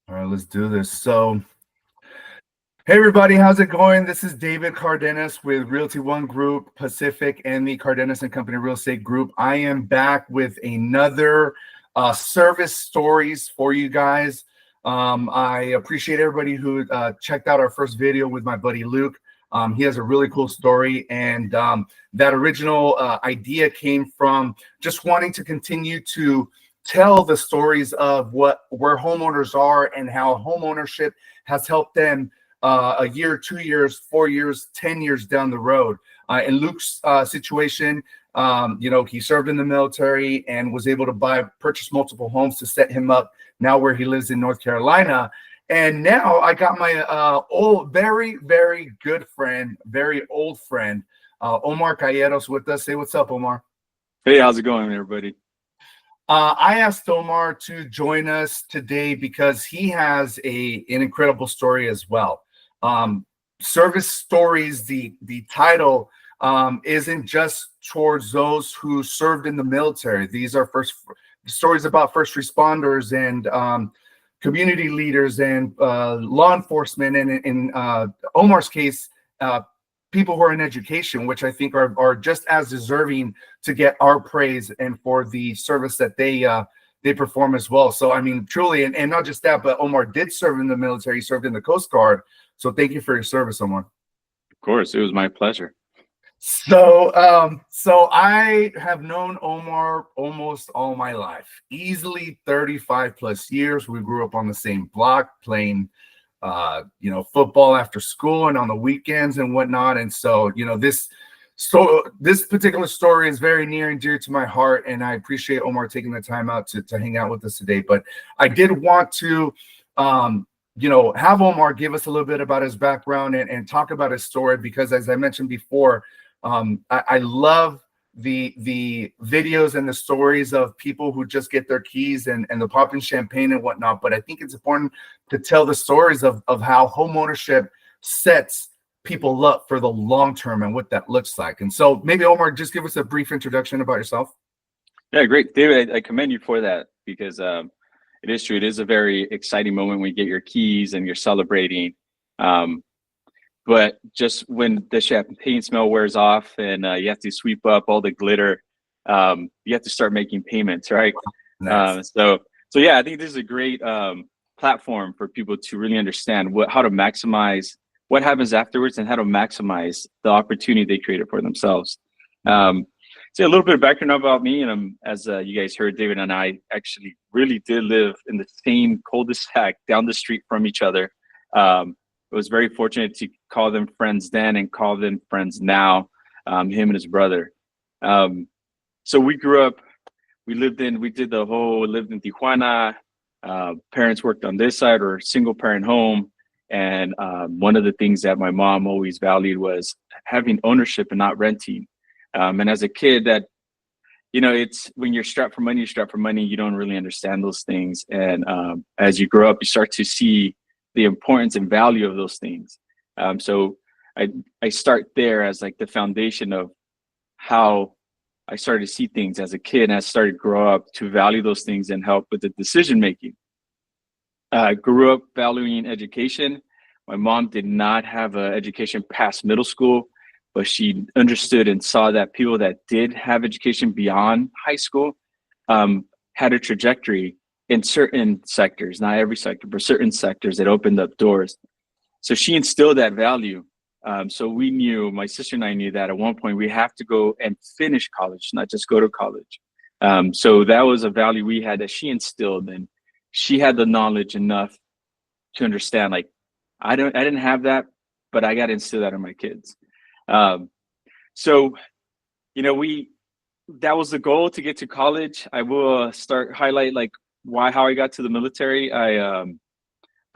All right, let's do this. So, hey everybody, how's it going? This is David Cardenas with Realty One Group, Pacific, and the Cardenas and Company Real Estate Group. I am back with another service stories for you guys. I appreciate everybody who checked out our first video with my buddy Luke. He has a really cool story, and that original idea came from just wanting to continue to tell the stories of where homeowners are and how homeownership has helped them a year, 2 years, 4 years, 10 years down the road. In Luke's situation, he served in the military and was able to purchase multiple homes to set him up now where he lives in North Carolina. And now I got my very, very good friend, very old friend, Omar Calleros with us. Say what's up, Omar. Hey, how's it going, everybody? I asked Omar to join us today because he has an incredible story as well. Service Stories, the title isn't just towards those who served in the military. These are stories about first responders and community leaders and law enforcement, and in Omar's case, people who are in education, which I think are just as deserving to get our praise and for the service that they perform as well. So, I mean, truly, and not just that, but Omar did serve in the military. He served in the Coast Guard. So thank you for your service, Omar. Of course, it was my pleasure. So I have known Omar almost all my life, easily 35 plus years. We grew up on the same block playing football after school and on the weekends and whatnot. And so, this particular story is very near and dear to my heart, and I appreciate Omar taking the time out to hang out with us today. But I did want to, have Omar give us a little bit about his background and talk about his story, because as I mentioned before, I love the videos and the stories of people who just get their keys and the popping champagne and whatnot. But I think it's important to tell the stories of how homeownership sets people up for the long term and what that looks like. And so maybe Omar, just give us a brief introduction about yourself. Yeah, great, David. I commend you for that, because it is true. It is a very exciting moment when you get your keys and you're celebrating. But just when the champagne smell wears off and you have to sweep up all the glitter, you have to start making payments, right? Nice. So yeah, I think this is a great platform for people to really understand how to maximize what happens afterwards and how to maximize the opportunity they created for themselves. So a little bit of background about me, and as you guys heard, David and I actually really did live in the same cul-de-sac down the street from each other. I was very fortunate to call them friends then and call them friends now, him and his brother. So we grew up, we lived in Tijuana. Parents worked on this side, or single parent home. And one of the things that my mom always valued was having ownership and not renting. And as a kid, it's when you're strapped for money, you don't really understand those things. And as you grow up, you start to see the importance and value of those things. So I start there as like the foundation of how I started to see things as a kid, and I started to grow up to value those things and help with the decision making. I grew up valuing education. My mom did not have an education past middle school, but she understood and saw that people that did have education beyond high school had a trajectory in certain sectors, not every sector, but certain sectors that opened up doors. So she instilled that value. So we knew, my sister and I knew that at one point we have to go and finish college, not just go to college. So that was a value we had that she instilled, and she had the knowledge enough to understand, like, I didn't have that, but I got to instill that in my kids. So, that was the goal, to get to college. I will highlight how I got to the military. I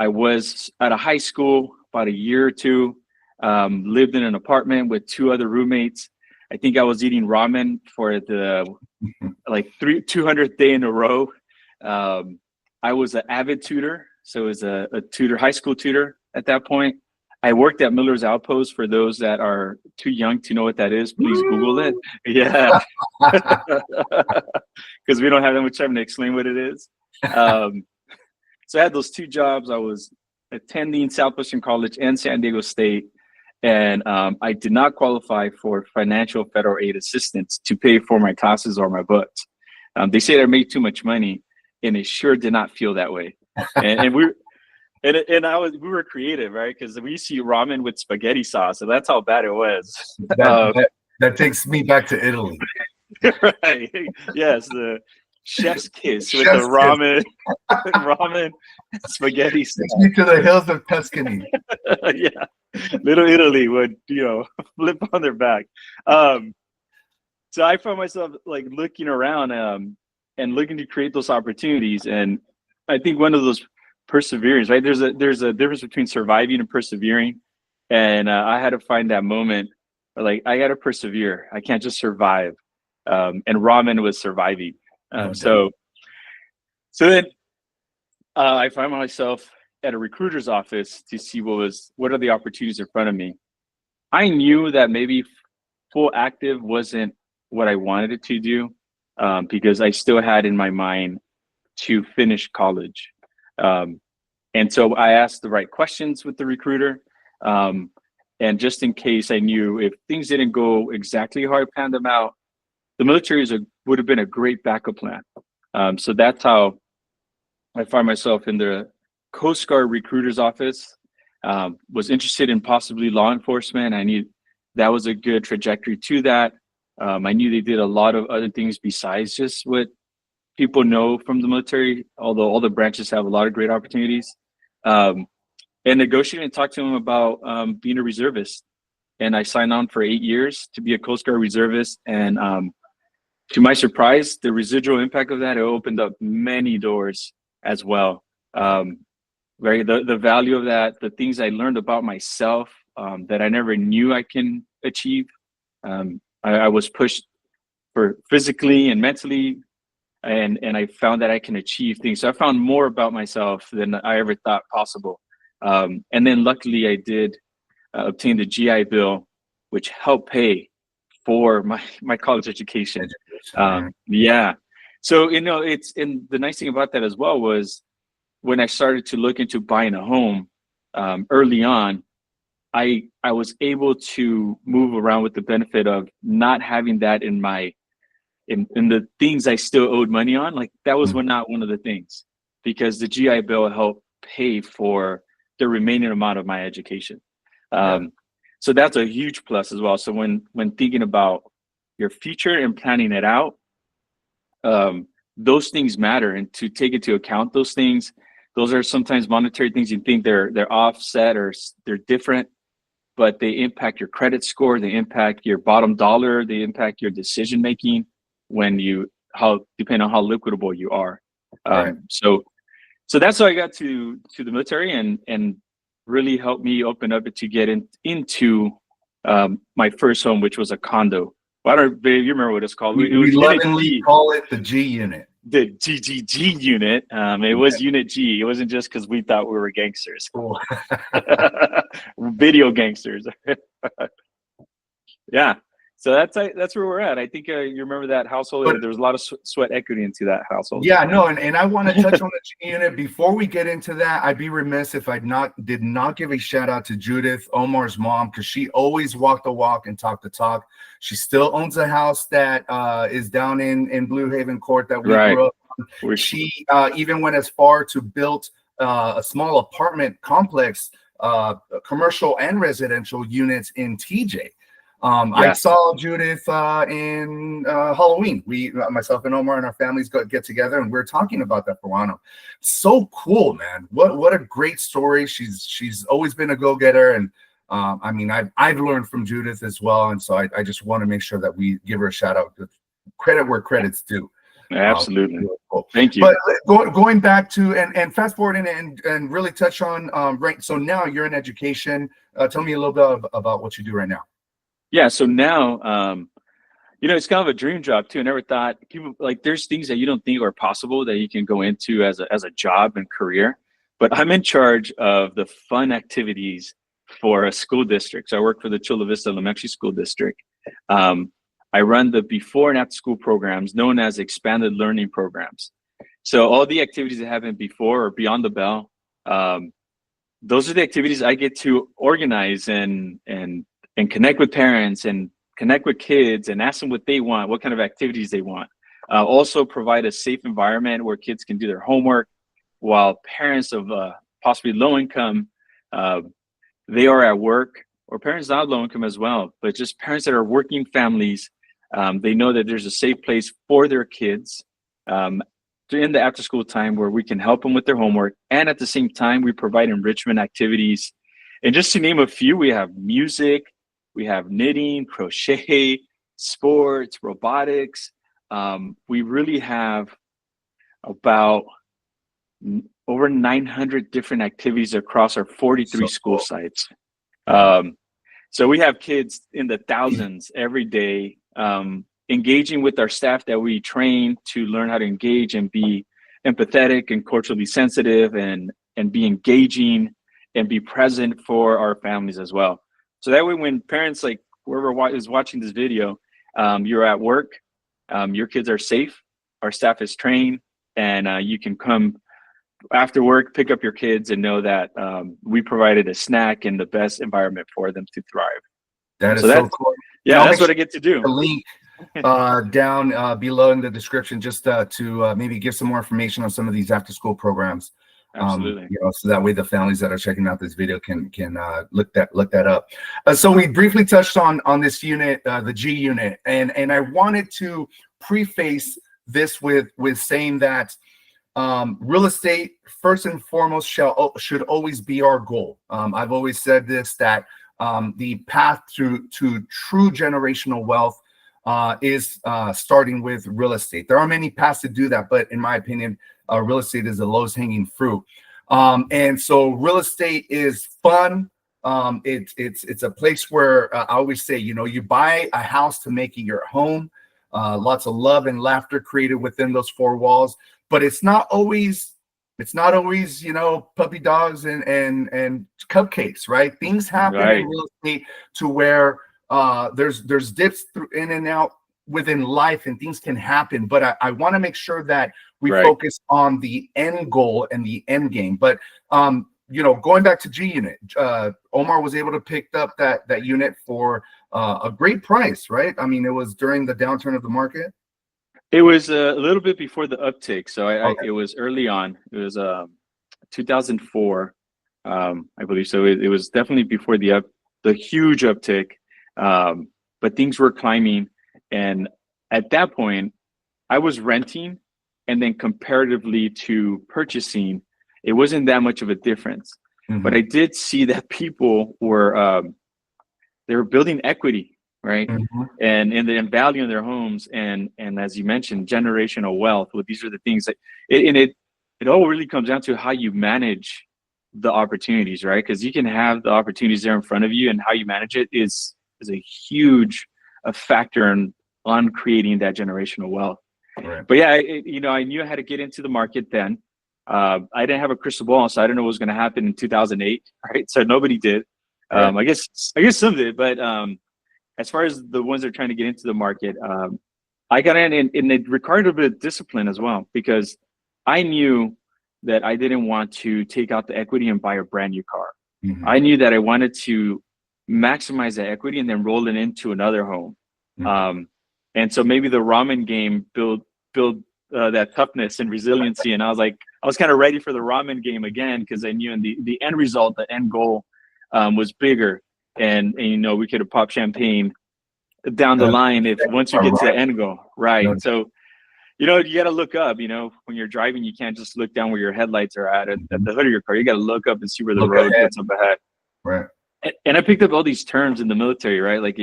was at a high school about a year or two, lived in an apartment with 2 other roommates. I think I was eating ramen for the 200th day in a row. I was an avid tutor, so it was a tutor, high school tutor at that point. I worked at Miller's Outpost. For those that are too young to know what that is, please Google it. Yeah, because we don't have that much time to explain what it is. So I had those two jobs. I was attending Southwestern College and San Diego State, and I did not qualify for financial federal aid assistance to pay for my classes or my books. They said I made too much money, and it sure did not feel that way. And we were creative, right? Because we used to eat ramen with spaghetti sauce, and that's how bad it was. That takes me back to Italy. Right. Yes, the chef's kiss with the ramen, ramen, spaghetti sauce. Takes me to the hills of Tuscany. Yeah, Little Italy would, flip on their back. So I found myself like looking around and looking to create those opportunities. And I think one of those perseverance, right? There's a difference between surviving and persevering. And I had to find that moment where, like, I got to persevere. I can't just survive. And ramen was surviving. So then I found myself at a recruiter's office to see what are the opportunities in front of me. I knew that maybe full active wasn't what I wanted it to do, because I still had in my mind to finish college. And so I asked the right questions with the recruiter. And just in case, I knew if things didn't go exactly how I planned them out, the military would have been a great backup plan. So that's how I find myself in the Coast Guard recruiter's office. Was interested in possibly law enforcement. I knew that was a good trajectory to that. I knew they did a lot of other things besides just what people know from the military, although all the branches have a lot of great opportunities. And negotiated and talked to them about being a reservist. And I signed on for 8 years to be a Coast Guard reservist. And to my surprise, the residual impact of that, it opened up many doors as well. Right, the value of that, the things I learned about myself that I never knew I can achieve. I was pushed for physically and mentally, and I found that I can achieve things. So I found more about myself than I ever thought possible. And then luckily I did obtain the GI Bill, which helped pay for my college education. Yeah. So, and the nice thing about that as well was when I started to look into buying a home early on, I was able to move around with the benefit of not having that in the things I still owed money on. Like that was not one of the things, because the GI Bill helped pay for the remaining amount of my education. So that's a huge plus as well. So when thinking about your future and planning it out, those things matter, and to take into account those things. Those are sometimes monetary things you think they're offset or they're different, but they impact your credit score, they impact your bottom dollar, they impact your decision making depending on how liquidable you are. Right. So that's how I got to the military, and really helped me open up to get into my first home, which was a condo. Well, I don't know, babe, you remember what it's called? We lovingly call it the G unit. The GGG unit. It was Unit G. It wasn't just because we thought we were gangsters. Cool. Video gangsters. Yeah. So that's where we're at. I think you remember that household. There was a lot of sweat equity into that household. Yeah, no, and I want to touch on the G unit. Before we get into that, I'd be remiss if I did not give a shout out to Judith, Omar's mom, because she always walked the walk and talked the talk. She still owns a house that is down in Blue Haven Court that we grew up on. She even went as far to build a small apartment complex, commercial and residential units in TJ. I saw Judith in Halloween. Myself and Omar and our families get together, and we're talking about that for a while. So cool, man! What a great story. She's always been a go-getter, and I mean, I've learned from Judith as well, and so I just want to make sure that we give her a shout out. Credit where credit's due. Absolutely. Really cool. Thank you. But going back to and fast forwarding and really touch on right. So now you're in education. Tell me a little bit about what you do right now. Yeah, so now, it's kind of a dream job too. I never thought people, like, there's things that you don't think are possible that you can go into as a job and career. But I'm in charge of the fun activities for a school district. So I work for the Chula Vista Elementary School District. I run the before and after school programs known as expanded learning programs. So all the activities that happen before or beyond the bell, those are the activities I get to organize and connect with parents and connect with kids and ask them what they want, what kind of activities they want. Also provide a safe environment where kids can do their homework, while parents of possibly low income, they are at work, or parents not low income as well, but just parents that are working families. They know that there's a safe place for their kids in the after school time where we can help them with their homework. And at the same time, we provide enrichment activities. And just to name a few, we have music, we have knitting, crochet, sports, robotics. We really have about over 900 different activities across our 43 school sites. So we have kids in the thousands every day, engaging with our staff that we train to learn how to engage and be empathetic and culturally sensitive and be engaging and be present for our families as well. So that way, when parents, like whoever is watching this video, you're at work, your kids are safe, our staff is trained, and you can come after work, pick up your kids and know that we provided a snack and the best environment for them to thrive. That is so cool. Yeah, that's what I get to do. A link down below in the description, just to maybe give some more information on some of these after school programs. Absolutely. So that way the families that are checking out this video can look that up. So we briefly touched on this unit, the G unit, and I wanted to preface this with saying that real estate first and foremost should always be our goal. I've always said this, that the path to true generational wealth is starting with real estate. There are many paths to do that, but in my opinion, real estate is the lowest hanging fruit. And so real estate is fun. It's a place where I always say, you buy a house to make it your home. Lots of love and laughter created within those four walls, but it's not always, puppy dogs and cupcakes, right? Things happen in real estate to where there's dips in and out within life, and things can happen. But I want to make sure that we focus on the end goal and the end game. But going back to G unit, Omar was able to pick up that unit for a great price, right? I mean, it was during the downturn of the market. It was a little bit before the uptick, so it was early on. It was 2004, I believe. So it was definitely before the huge uptick, but things were climbing. And at that point, I was renting, and then comparatively to purchasing, it wasn't that much of a difference. Mm-hmm. But I did see that people were they were building equity, right? Mm-hmm. And in the value in their homes, and as you mentioned, generational wealth. Well, these are the things that it all really comes down to how you manage the opportunities, right? Because you can have the opportunities there in front of you, and how you manage it is a huge factor on creating that generational wealth. Right. But yeah, I knew I had to get into the market then. I didn't have a crystal ball, so I didn't know what was going to happen in 2008, right? So nobody did. Right. I guess some did, but as far as the ones that are trying to get into the market, I got in, and it required a bit of discipline as well, because I knew that I didn't want to take out the equity and buy a brand new car. Mm-hmm. I knew that I wanted to maximize that equity and then roll it into another home. Mm-hmm. And so maybe the ramen game build that toughness and resiliency. And I was kind of ready for the ramen game again, because I knew in the end result, the end goal was bigger. And we could have popped champagne down the line once you get to the end goal. Right. No. So, you got to look up, when you're driving, you can't just look down where your headlights are at the hood of your car. You got to look up and see where the road gets up ahead. Right. And I picked up all these terms in the military, right? Like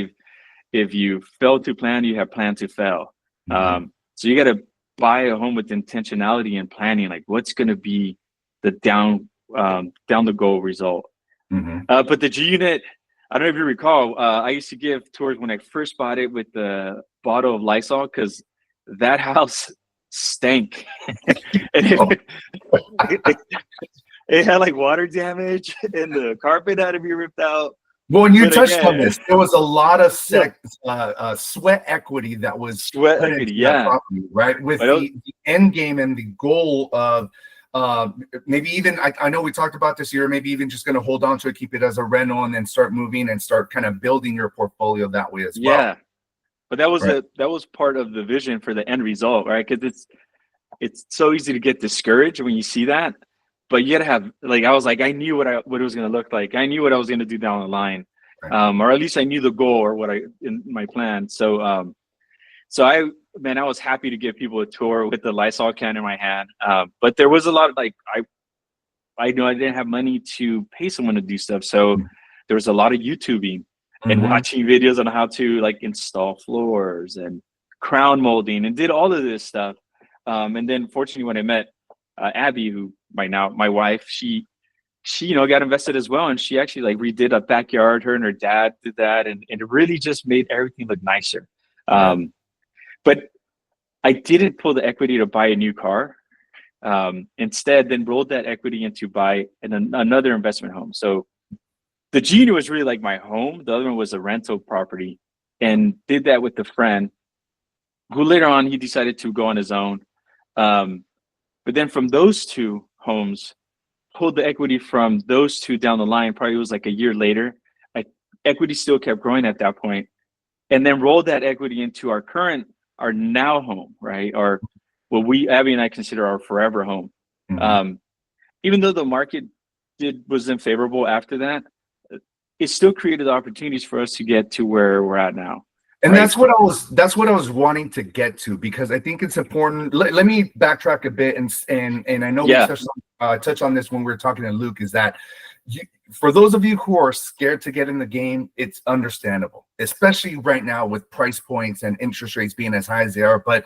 if you fail to plan, you have planned to fail. Mm-hmm. So you got to buy a home with intentionality and planning, like what's going to be the down the goal result. Mm-hmm. But the G unit, I don't know if you recall, I used to give tours when I first bought it with the bottle of Lysol, because that house stank. And it had like water damage, and the carpet had to be ripped out. Well, and you But touched on again, this. There was a lot of yeah, sweat equity that was sweat put into equity, that yeah. property, right? With But the end game and the goal of maybe even I know we talked about this year, maybe even just going to hold on to it, keep it as a rental, and then start moving and start kind of building your portfolio that way as well. yeah, but that was Right. that was part of the vision for the end result, right? Because it's so easy to get discouraged when you see that, but you gotta have, like, I was like, I knew what it was gonna look like. I knew what I was gonna do down the line, Right. or at least I knew the goal or what I in my plan. So so I was happy to give people a tour with the Lysol can in my hand. But there was a lot of, like, I knew I didn't have money to pay someone to do stuff, so there was a lot of YouTubing and Mhm. watching videos on how to, like, install floors and crown molding and did all of this stuff. And then fortunately, when I met Abby, who my wife, she got invested as well, and she actually, like, redid a backyard. Her and her dad did that, and it really just made everything look nicer. Right. But I didn't pull the equity to buy a new car. Instead, then rolled that equity into buy another investment home. So the Genie was really like my home. The other one was a rental property, and did that with a friend who later on he decided to go on his own. But then from those two homes, pulled the equity from those two down the line. Probably was like a year later. Equity still kept growing at that point, and then rolled that equity into our now home, right? Or what Abby and I consider our forever home. Mhm. Um, Even though the market wasn't favorable after that, it still created opportunities for us to get to where we're at now. And Right. that's what I was wanting to get to, because I think it's important. Let me backtrack a bit, and I know we Yeah. touched on this when we were talking to Luke, is that for those of you who are scared to get in the game, it's understandable, especially right now with price points and interest rates being as high as they are. But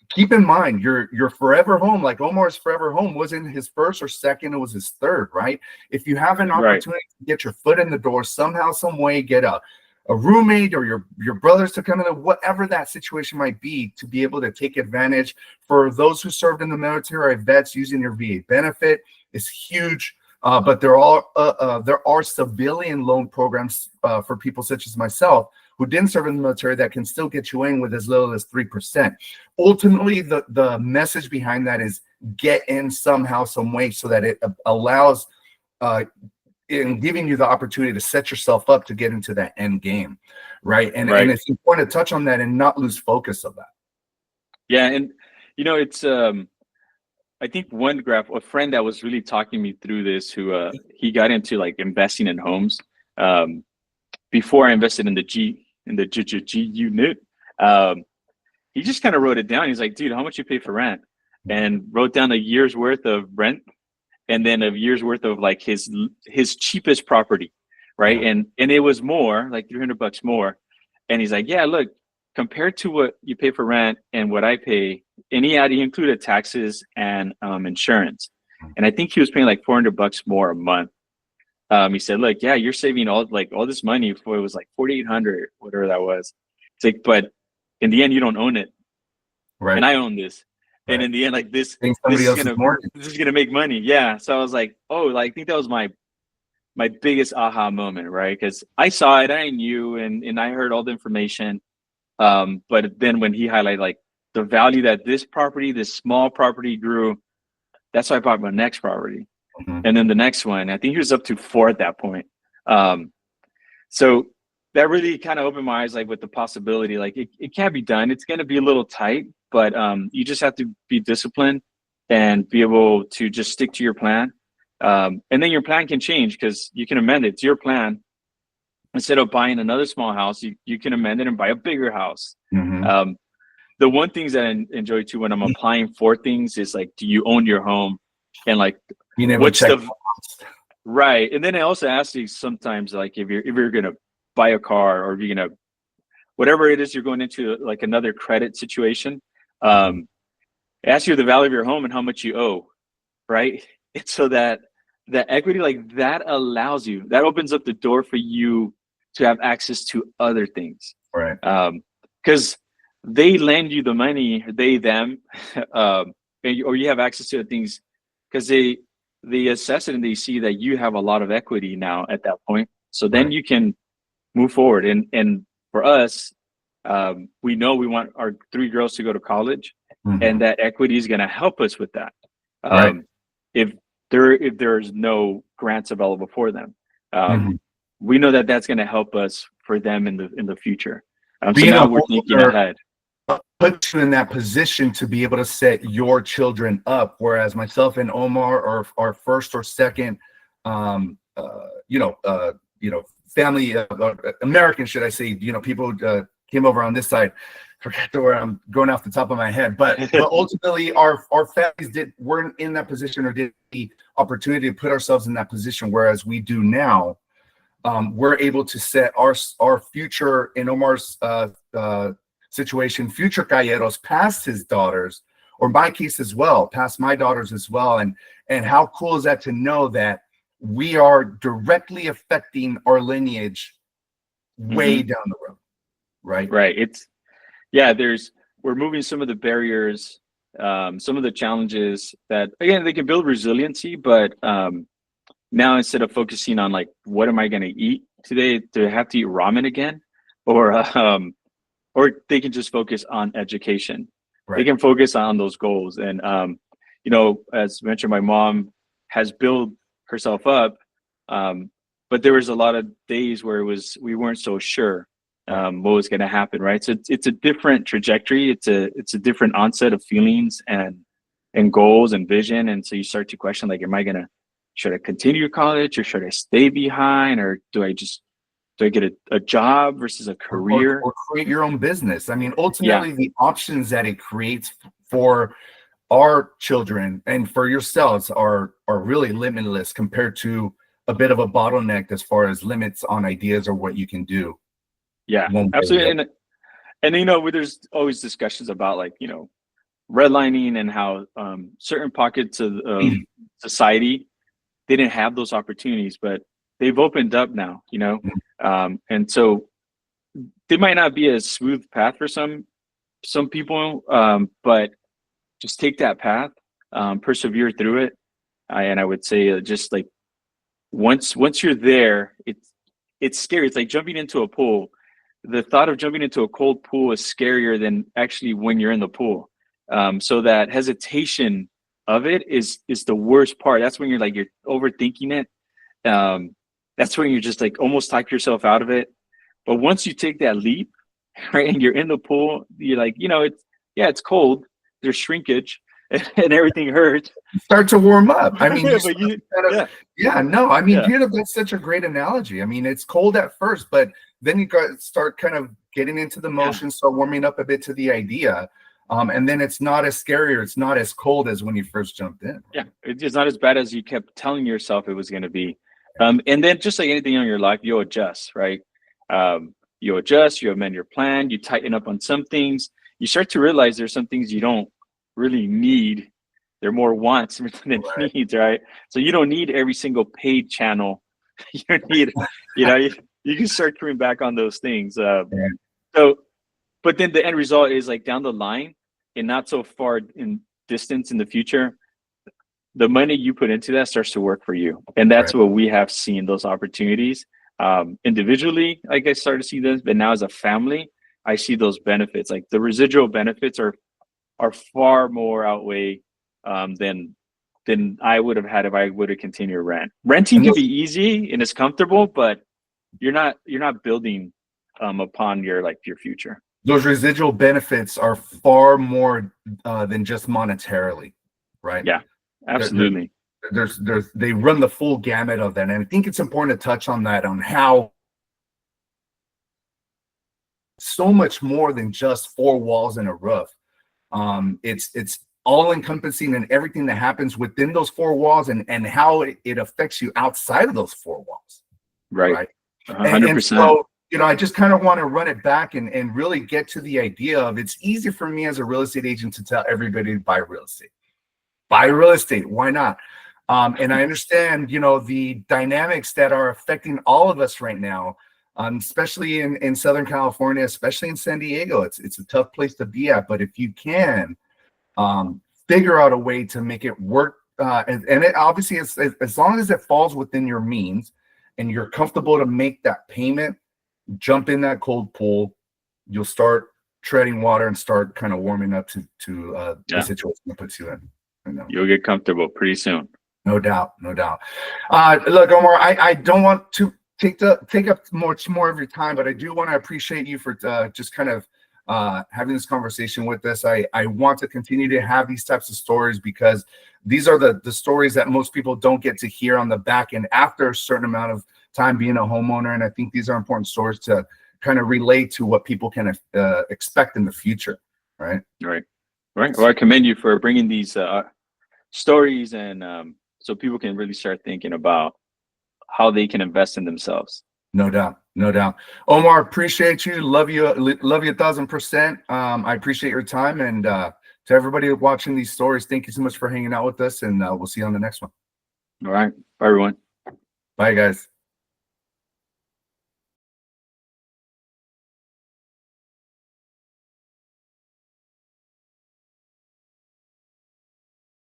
keep in mind, your forever home, like Omar's forever home, wasn't his first or second, it was his third, right? If you have an Right. opportunity to get your foot in the door somehow, some way, get a roommate or your brothers to come in, whatever that situation might be, to be able to take advantage. For those who served in the military or vets, using your VA benefit is huge. But there are civilian loan programs for people such as myself who didn't serve in the military that can still get you in with as little as 3%. Ultimately, the message behind that is get in somehow, some way, so that it allows in giving you the opportunity to set yourself up to get into that end game, right? And Right. it's important to touch on that and not lose focus of that. Yeah. And it's I think a friend that was really talking me through this, who he got into, like, investing in homes. Before I invested in the G unit. He just kind of wrote it down. He's like, dude, how much you pay for rent? And wrote down a year's worth of rent, and then a year's worth of, like, his cheapest property, right? Yeah. And it was more like $300 more. And he's like, yeah, look, compared to what you pay for rent and what I pay, and he included taxes and insurance, and I think he was paying like $400 more a month. He said, look, yeah, you're saving all this money for, it was like 4,800, whatever that was. It's like, but in the end, you don't own it, Right. and I own this. And Right. in the end, like, this Somebody is else's mortgage. gonna make money. Yeah. So I was like, oh, like, I think that was my biggest aha moment, right? Because I saw it, I knew, and I heard all the information. But then when he highlighted, like, the value that this small property grew, that's why I bought my next property. Mhm. And then the next one, I think he was up to 4 at that point. So that really kind of opened my eyes, like, with the possibility, like, it can be done. It's going to be a little tight, but you just have to be disciplined and be able to just stick to your plan. And then your plan can change, because you can amend it to your plan. Instead of buying another small house, you can amend it and buy a bigger house. Mhm. The one things that I enjoy too when I'm applying for things is, like, do you own your home? And, like, Being able to what's check. right? And then I also ask you sometimes, like, if you're gonna buy a car, or if you're gonna, whatever it is, you're going into, like, another credit situation. Ask you the value of your home and how much you owe, right? It's so that the equity, like, that opens up the door for you to have access to other things. Right. Because they lend you the money, them, or you have access to the things, because they assess it and they see that you have a lot of equity now at that point. So then Right. you can move forward. And for us, we know we want our 3 girls to go to college, and that equity is going to help us with that. Right. If there's no grants available for them, we know that that's going to help us for them in the future. So Being now a we're thinking homeowner ahead. puts you in that position to be able to set your children up, whereas myself and Omar are our first or second, family, American, should I say, people came over on this side. Forget where I'm going off the top of my head, but ultimately our families weren't in that position or did the opportunity to put ourselves in that position, whereas we do now. We're able to set our future in Omar's situation, future Calleros, past his daughters, or my case as well, past my daughters as well. And how cool is that to know that we are directly affecting our lineage way down the road, right? Right. We're moving some of the barriers, some of the challenges that, again, they can build resiliency, but now instead of focusing on like, what am I going to eat today? Do I have to eat ramen again? Or they can just focus on education. Right. They can focus on those goals. And, as mentioned, my mom has built herself up. But there was a lot of days where we weren't so sure what was going to happen. Right. So it's a different trajectory. It's a different onset of feelings and goals and vision. And so you start to question, like, should I continue college, or should I stay behind, or do I get a job versus a career, or create your own business? I mean, ultimately, the options that it creates for our children and for yourselves are really limitless compared to a bit of a bottleneck as far as limits on ideas or what you can do. Yeah, absolutely. And there's always discussions about, like, redlining and how certain pockets of society, they didn't have those opportunities, but they've opened up now, and so they might not be a smooth path for some people, but just take that path, persevere through it. And I would say, just like, once you're there, it's scary. It's like jumping into a pool. The thought of jumping into a cold pool is scarier than actually when you're in the pool. So that hesitation of it is the worst part. That's when you're overthinking it. That's when you're just like almost talk yourself out of it. But once you take that leap, right, and you're in the pool, you're like, it's cold. There's shrinkage and everything hurts. You start to warm up. I mean, that's such a great analogy. I mean, it's cold at first, but then you start kind of getting into the motion, start warming up a bit to the idea. And then it's not as scary, or it's not as cold as when you first jumped in. Yeah, it's not as bad as you kept telling yourself it was going to be. And then, just like anything in your life, you'll adjust, right? You adjust, you amend your plan, you tighten up on some things. You start to realize there's some things you don't really need. They're more wants than needs, right? So you don't need every single paid channel. You don't need, you can start coming back on those things. But then the end result is, like, down the line, and not so far in distance in the future, the money you put into that starts to work for you. And that's what we have seen, those opportunities. Individually, like, I started to see this, but now as a family, I see those benefits. Like, the residual benefits are far more outweigh than I would have had if I would have continued rent. Renting can be easy and it's comfortable, but you're not building upon your future. Those residual benefits are far more than just monetarily, right? Yeah, absolutely. They run the full gamut of that. And I think it's important to touch on that, on how so much more than just 4 walls and a roof. It's all encompassing, and everything that happens within those 4 walls and how it affects you outside of those 4 walls. Right. 100%. And so, I just kind of want to run it back and really get to the idea of, it's easy for me as a real estate agent to tell everybody to buy real estate. Buy real estate. Why not? And I understand, the dynamics that are affecting all of us right now, especially in Southern California, especially in San Diego. It's a tough place to be at, but if you can figure out a way to make it work, and it obviously, as long as it falls within your means and you're comfortable to make that payment, jump in that cold pool. You'll start treading water and start kind of warming up to the situation that puts you in. You know? You'll get comfortable pretty soon. No doubt, no doubt. Look, Omar, I don't want to take up much more of your time, but I do want to appreciate you for just kind of having this conversation with us. I want to continue to have these types of stories because these are the stories that most people don't get to hear on the back end after a certain amount of time being a homeowner. And I think these are important stories to kind of relate to what people can expect in the future. Right. Well, I commend you for bringing these stories and so people can really start thinking about how they can invest in themselves. No doubt. Omar, appreciate you. Love you 1,000%. I appreciate your time. And to everybody watching these stories, thank you so much for hanging out with us. And we'll see you on the next one. All right. Bye, everyone. Bye, guys.